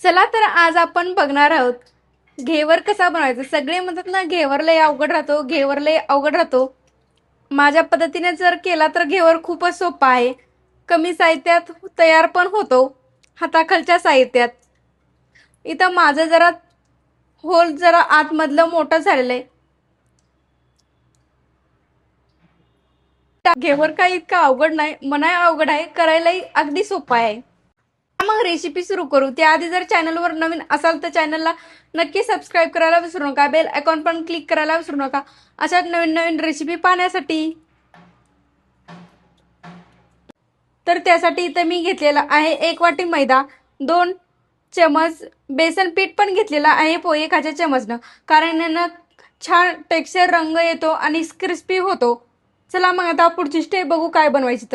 चला तर आज आपण बघणार आहोत घेवर कसा बनवायचा। सगळे म्हणतात ना घेवर लय अवघड राहतो, घेवर लय अवघड राहतो। माझ्या पद्धतीने जर केला तर घेवर खूपच सोपा आहे। कमी साहित्यात तयार पण होतो, हाताखालच्या साहित्यात। इथं माझं जरा होल जरा आतमधलं मोठं झालेलं आहे। घेवर काही इतका अवघड नाही, मनाय अवघड आहे, करायलाही अगदी सोपा आहे। मग रेसिपी सुरू करू त्याआधी जर चॅनलवर नवीन असाल तर चॅनलला नक्की सबस्क्राईब करायला विसरू नका, बेल आयकॉन पण क्लिक करायला विसरू नका अशा नवीन नवीन रेसिपी पाहण्यासाठी। तर त्यासाठी इथे मी घेतलेला आहे 1 वाटी मैदा, 2 चमच बेसन पीठ पण घेतलेला आहे पोहे खाच्या चमचनं, कारण यानं छान टेक्स्चर रंग येतो आणि क्रिस्पी होतो। चला मग आता पुढची स्टेप बघू काय बनवायची।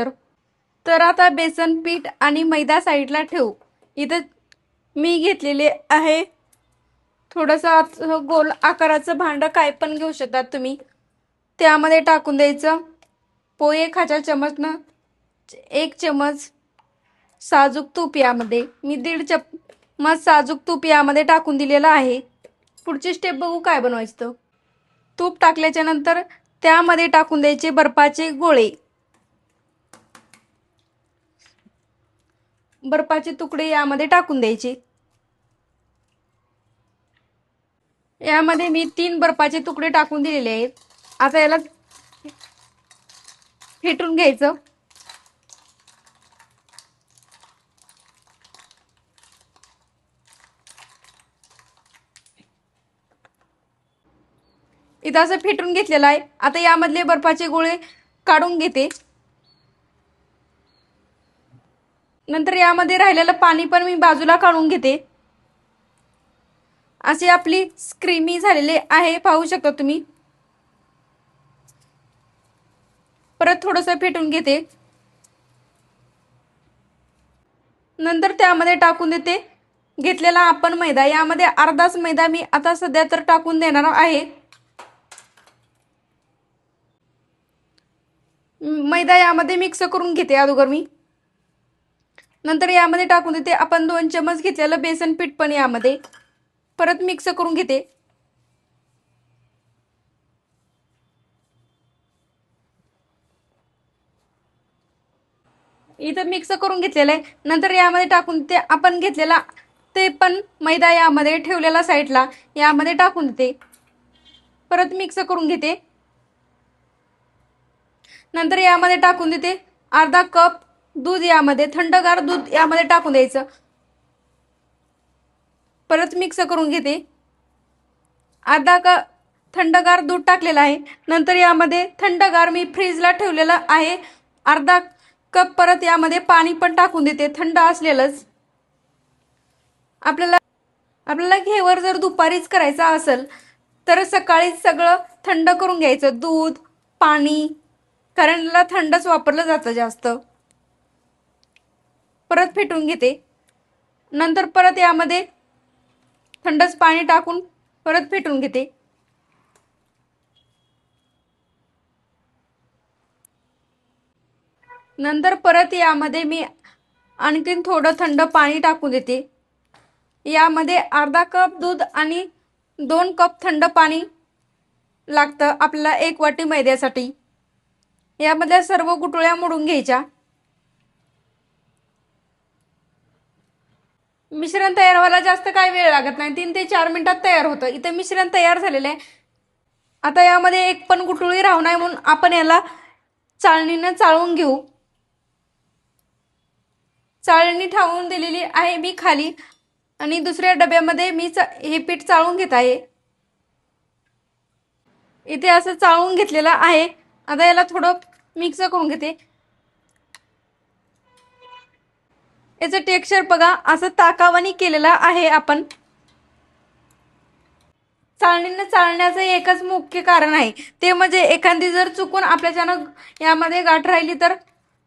तर आता बेसन पीठ आणि मैदा साईडला ठेवू। इथं मी घेतलेले आहे थोडंसं गोल आकाराचं भांडं, काय पण घेऊ शकतात तुम्ही। त्यामध्ये टाकून द्यायचं पोहे खाच्या चमचनं 1 चमच साजूक तूप। यामध्ये मी 1.5 चमच साजूक तूप यामध्ये टाकून दिलेलं आहे। पुढची स्टेप बघू काय बनवायचं। तूप टाकल्याच्या नंतर त्यामध्ये टाकून द्यायचे बर्फाचे गोळे, बर्फाचे तुकडे यामध्ये टाकून द्यायचे। यामध्ये मी 3 बर्फाचे तुकडे टाकून दिलेले आहेत। आता याला फेटून घ्यायचं। इथं असं फेटून घेतलेलं आहे। आता यामधले बर्फाचे गोळे काढून घेते। नंतर यामध्ये राहिलेलं पाणी पण मी बाजूला काढून घेते। असे आपली क्रीमी झालेले आहे, पाहू शकता तुम्ही। परत थोडंसं फेटून घेते। नंतर त्यामध्ये टाकून देते घेतलेला आपण मैदा। यामध्ये अर्धाच मैदा मी आता सध्या तर टाकून देणार आहे। मैदा यामध्ये मिक्स करून घेते अगोदर मी। नंतर यामध्ये टाकून देते आपण 2 चमच घेतलेलं बेसन पीठ पण यामध्ये परत मिक्स करून घेते। इथं मिक्स करून घेतलेलं आहे। नंतर यामध्ये टाकून देते आपण घेतलेला ते पण मैदा यामध्ये ठेवलेला साईडला यामध्ये टाकून देते, परत मिक्स करून घेते। नंतर यामध्ये टाकून देते अर्धा कप दूध, यामध्ये थंडगार दूध यामध्ये टाकून द्यायचं, परत मिक्स करून घेते। अर्धा कप थंडगार दूध टाकलेलं आहे। नंतर यामध्ये थंडगार मी फ्रीजला ठेवलेलं आहे अर्धा कप, परत यामध्ये पाणी पण टाकून देते थंड असलेलंच। आपल्याला घेवर जर दुपारीच करायचा असेल तर सकाळीच सगळं थंड करून घ्यायचं, दूध पाणी, कारण याला थंडच वापरलं जातं जास्त। परत फेटून घेते। नंतर परत यामध्ये थंडच पाणी टाकून परत फेटून घेते। नंतर परत यामध्ये मी आणखीन थोडं थंड पाणी टाकून देते। यामध्ये अर्धा कप दूध आणि 2 कप थंड पाणी लागतं आपल्याला 1 वाटी मैद्यासाठी। यामध्ये सर्व गुठळ्या मोडून घ्यायच्या। मिश्रण तयार व्हायला जास्त काही वेळ लागत नाही, 3 ते 4 मिनिटात तयार होतं। इथे मिश्रण तयार झालेलं आहे। आता यामध्ये एक पण गुठळी राहू नये म्हणून आपण याला चाळणीने चाळून घेऊ। चाळणी ठेवून दिलेली आहे मी खाली आणि दुसऱ्या डब्यामध्ये मी हे पीठ चाळून घेत आहे। इथे असं चाळून घेतलेलं आहे। आता याला थोडं मिक्स करून घेते। याचं टेक्स्चर बघा, असं ताकावानी केलेलं आहे आपण। चाळणीने चाळण्याचं एकच मुख्य कारण आहे, ते म्हणजे एखादी जर चुकून आपल्याच्यानं यामध्ये गाठ राहिली तर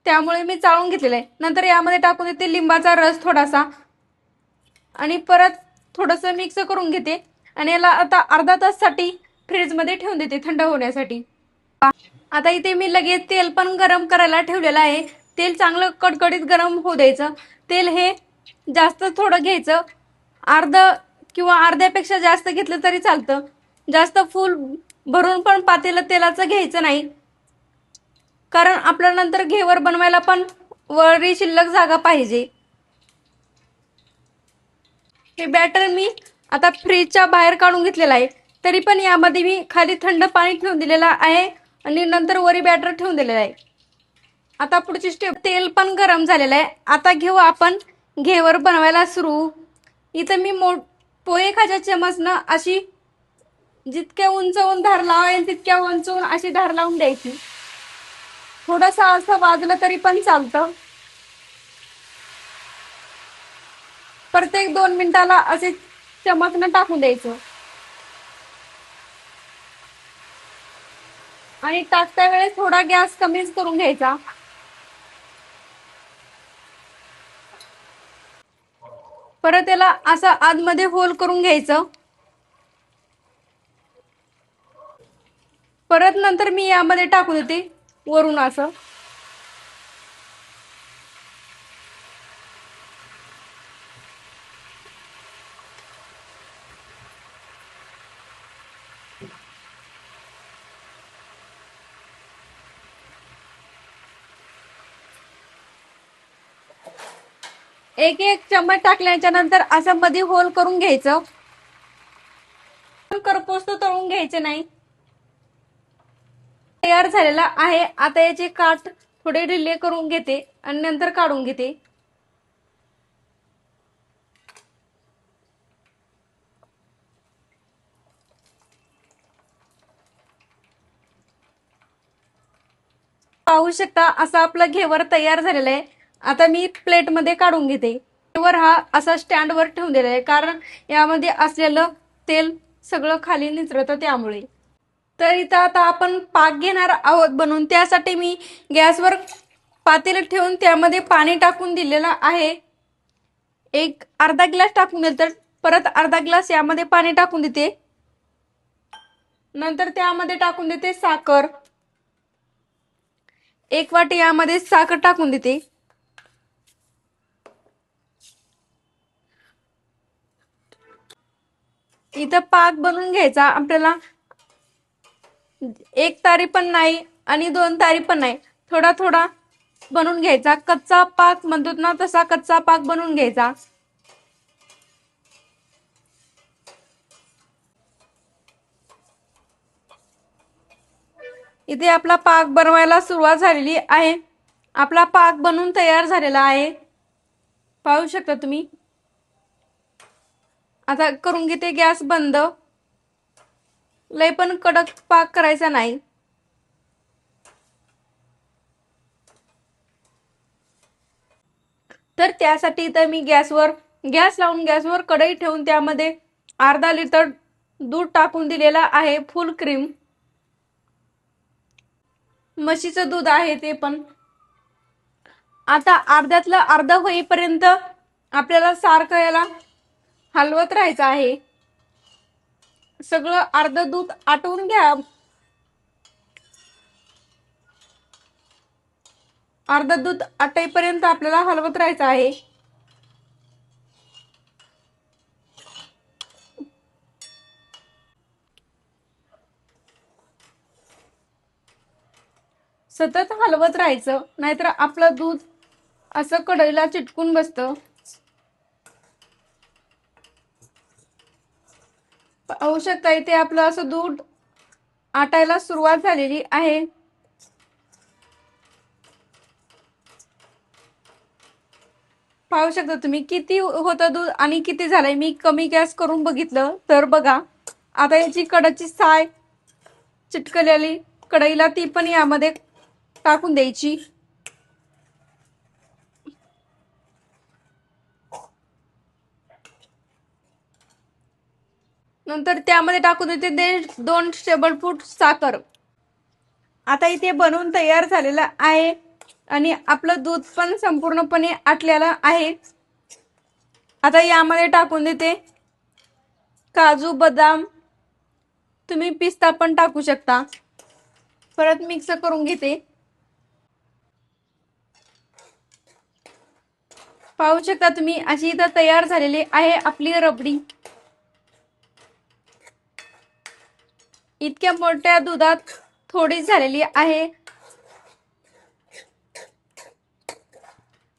त्यामुळे मी चाळून घेतलेलं आहे। नंतर यामध्ये टाकून देते लिंबाचा रस थोडासा आणि परत थोडंसं मिक्स करून घेते आणि याला आता अर्धा तासासाठी फ्रीजमध्ये ठेवून देते थंड होण्यासाठी। आता इथे मी लगेच तेल पण गरम करायला ठेवलेलं आहे। तेल चांगलं कडकडीत गरम होऊ द्यायचं। तेल हे जास्त थोडं घ्यायचं किंवा अर्ध्यापेक्षा जास्त घेतलं तरी चालतं. जास्त फुल भरून पण पातेलं तेलाचं घ्यायचं नाही, कारण आपल्याला नंतर घेवर बनवायला पण वरी शिल्लक जागा पाहिजे. हे बॅटर मी आता फ्रीजच्या बाहेर काढून घेतलेलं आहे. तरी पण यामध्ये मी खाली थंड पाणी ठेवून दिलेलं आहे आणि नंतर वरी बॅटर ठेवून दिलेलं आहे. आता पुढची स्टेप, तेल पण गरम झालेलं आहे. आता घेऊ आपण घेवर बनवायला सुरू. इथं मी पोहे खायच्या चमचनं अशी जितक्या उंचवून धार लावायला तितक्या उंचवून अशी धार लावून द्यायची. थोडंसं असं वाजलं तरी पण चालतं. प्रत्येक 2 मिनिटाला असे चमचनं टाकून द्यायचं आणि टाकत्या वेळेस थोडा गॅस कमीच करून घ्यायचा. परत याला असं आतमध्ये होल करून घ्यायचं. परत नंतर मी यामध्ये टाकून देते वरून असं. एक एक चम्मच टाकल्याच्या नंतर असं मध्ये होल करून घ्यायचं. करपोस तळून घ्यायचे नाही. तयार झालेला आहे. आता याचे काठ थोडे ढिले करून घेते आणि नंतर काढून घेते. पाहू शकता असं आपलं घेवर तयार झालेलं आहे. आता मी प्लेटमध्ये काढून घेते. घेवर हा असा स्टँडवर ठेवून दिलेला आहे, कारण यामध्ये असलेलं तेल सगळं खाली निचरतं त्यामुळे. तर इथं आता आपण पाक घेणार आहोत बनवून. त्यासाठी मी गॅसवर पातेलं ठेवून त्यामध्ये पाणी टाकून दिलेलं आहे. एक अर्धा ग्लास टाकून दिलं, तर परत अर्धा ग्लास यामध्ये पाणी टाकून देते. नंतर त्यामध्ये टाकून देते साखर. 1 वाटी यामध्ये साखर टाकून देते. इथं पाक बनवून घ्यायचा आपल्याला. 1 तारी पण नाही आणि 2 तारी पण नाही, थोडा थोडा बनवून घ्यायचा. कच्चा पाक म्हणतो ना, तसा कच्चा पाक बनवून घ्यायचा. इथे आपला पाक बनवायला सुरुवात झालेली आहे. आपला पाक बनवून तयार झालेला आहे, पाहू शकता तुम्ही. आता करून घेते गॅस बंद. लय पण कडक पाक करायचा नाही. तर त्यासाठी इथं मी गॅस लावून गॅसवर कढई ठेवून त्यामध्ये अर्धा लिटर दूध टाकून दिलेला आहे. फुल क्रीम म्हशीचं दूध आहे ते पण. आता अर्ध्यातलं अर्ध होईपर्यंत आपल्याला सारखं याला हलवत राहायचं आहे. सगळं अर्ध दूध आटवून घ्या. अर्ध दूध आटेपर्यंत आपल्याला हलवत राहायचं आहे. सतत हलवत राहायचं, नाहीतर आपलं दूध असं कढईला चिटकून बसतं. पाहू शकता इथे आपलं असं दूध आटायला सुरुवात झालेली आहे. पाहू शकता तुम्ही किती होतं दूध आणि किती झालंय. मी कमी गॅस करून बघितलं तर बघा, आता याची कडाची साय चिटकलेली कढईला ती पण यामध्ये टाकून द्यायची. नंतर त्यामध्ये टाकून देते 2 टेबलस्पून साखर. आता इथे बनवून तयार झालेलं आहे आणि आपलं दूध पण संपूर्णपणे आटलेलं आहे. आता यामध्ये टाकून देते काजू, बदाम, तुम्ही पिस्ता पण टाकू शकता. परत मिक्स करून घेते. पाहू शकता तुम्ही, अशी इथं तयार झालेली आहे आपली रबडी. इतक्या मोठ्या दुधात थोडी झालेली आहे.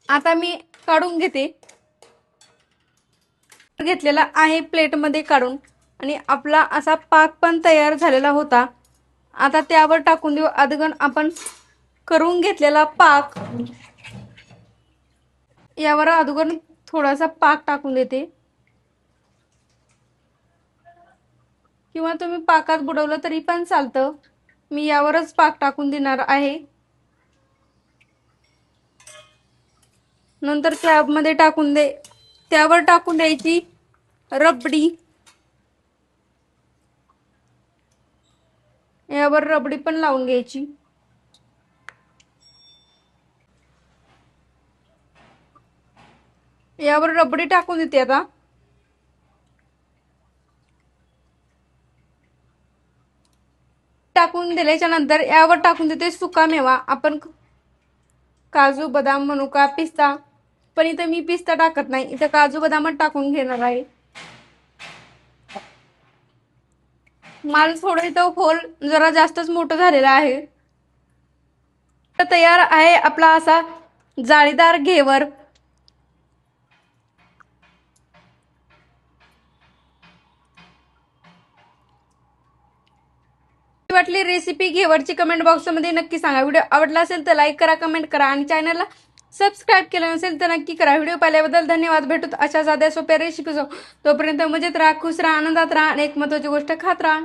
आता मी काढून घेतलेला आहे प्लेटमध्ये काढून. आणि आपला असा पाक पण तयार झालेला होता. आता त्यावर टाकून देऊ अगोदर आपण करून घेतलेला पाक. यावर अगोदर थोडासा पाक टाकून देते, किंवा तुम्ही पाकात बुडवलं तरी पण चालतं. मी यावरच पाक टाकून देणार आहे. नंतर त्यावर टाकून द्यायची रबडी. यावर रबडी पण लावून घ्यायची. यावर रबडी टाकून देते. आता टाकून दिल्याच्या नंतर यावर टाकून देते सुका मेवा. आपण काजू, बदाम, मनुका, पिस्ता, पण इथं मी पिस्ता टाकत नाही, इथं काजू बदामच टाकून घेणार आहे. माझं थोडं इथं होल जरा जास्तच मोठं झालेलं आहे. तयार आहे आपला असा जाळीदार घेवर. वाटली रेसिपी घेवरची कमेंट बॉक्समध्ये नक्की सांगा. व्हिडिओ आवडला असेल तर लाईक करा, कमेंट करा आणि चॅनलला सबस्क्राईब केलं नसेल तर नक्की करा. व्हिडिओ पाहिल्याबद्दल धन्यवाद. भेटूत अशा साध्या सोप्या रेसिपी. तोपर्यंत मजेत राहा, खुश राहा, आनंदात राहा आणि एक महत्त्वाची गोष्ट खात राहा.